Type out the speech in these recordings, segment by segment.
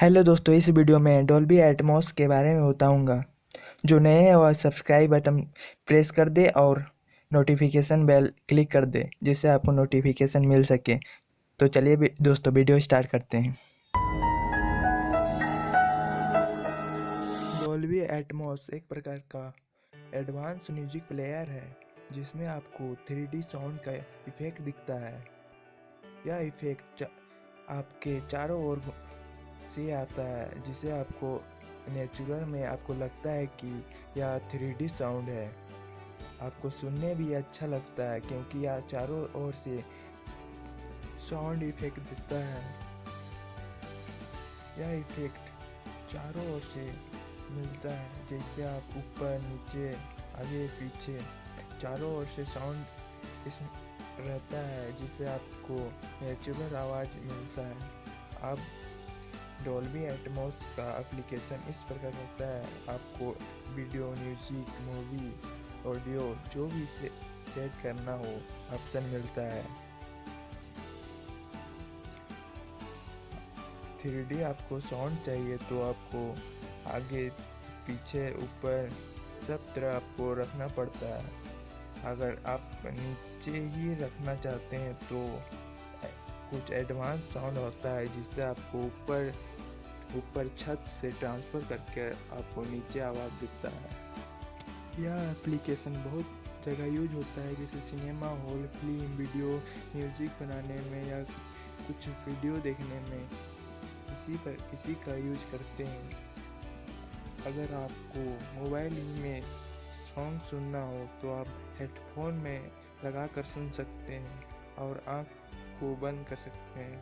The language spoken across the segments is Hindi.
हेलो दोस्तों, इस वीडियो में डॉल्बी एटमॉस के बारे में बताऊंगा। जो नए हैं वह सब्सक्राइब बटन प्रेस कर दे और नोटिफिकेशन बेल क्लिक कर दे जिससे आपको नोटिफिकेशन मिल सके। तो चलिए दोस्तों वीडियो स्टार्ट करते हैं। डॉल्बी एटमॉस एक प्रकार का एडवांस म्यूजिक प्लेयर है जिसमें आपको 3D साउंड का इफेक्ट दिखता है। यह इफेक्ट आपके चारों ओर से आता है जिसे आपको नेचुरल में आपको लगता है कि यह 3D साउंड है। आपको सुनने भी अच्छा लगता है क्योंकि यह चारों ओर से साउंड इफेक्ट देता है। यह इफेक्ट चारों ओर से मिलता है, जैसे आप ऊपर नीचे आगे पीछे चारों ओर से साउंड इस रहता है जिससे आपको नेचुरल आवाज़ मिलता है। आप डॉल्बी एटमॉस का एप्लीकेशन इस प्रकार होता है, आपको वीडियो, म्यूजिक, मूवी, ऑडियो जो भी सेट करना हो ऑप्शन मिलता है। 3D आपको साउंड चाहिए तो आपको आगे पीछे ऊपर सब तरह आपको रखना पड़ता है। अगर आप नीचे ही रखना चाहते हैं तो कुछ एडवांस साउंड होता है जिससे आपको ऊपर छत से ट्रांसफ़र करके आपको नीचे आवाज़ दिखता है। यह एप्लीकेशन बहुत जगह यूज होता है, जैसे cinema hall, film, video, music बनाने में या कुछ वीडियो देखने में इसी का यूज करते हैं। अगर आपको मोबाइल में सॉन्ग सुनना हो तो आप हेडफोन में लगा कर सुन सकते हैं और आँख को बंद कर सकते हैं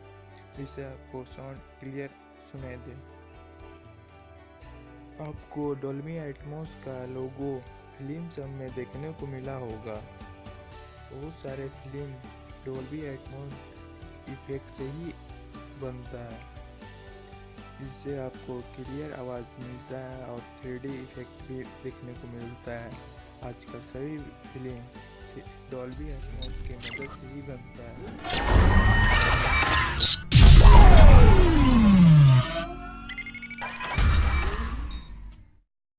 जिससे आपको साउंड क्लियर सुनाई दे। आपको डॉल्बी एटमॉस का लोगो फिल्म सब में देखने को मिला होगा। बहुत सारे फिल्म डॉल्बी एटमॉस इफेक्ट से ही बनता है, जिससे आपको क्लियर आवाज़ मिलता है और 3D इफेक्ट भी देखने को मिलता है। आजकल सभी फिल्म डॉल्बी एटमॉस के मदद से ही बनता है।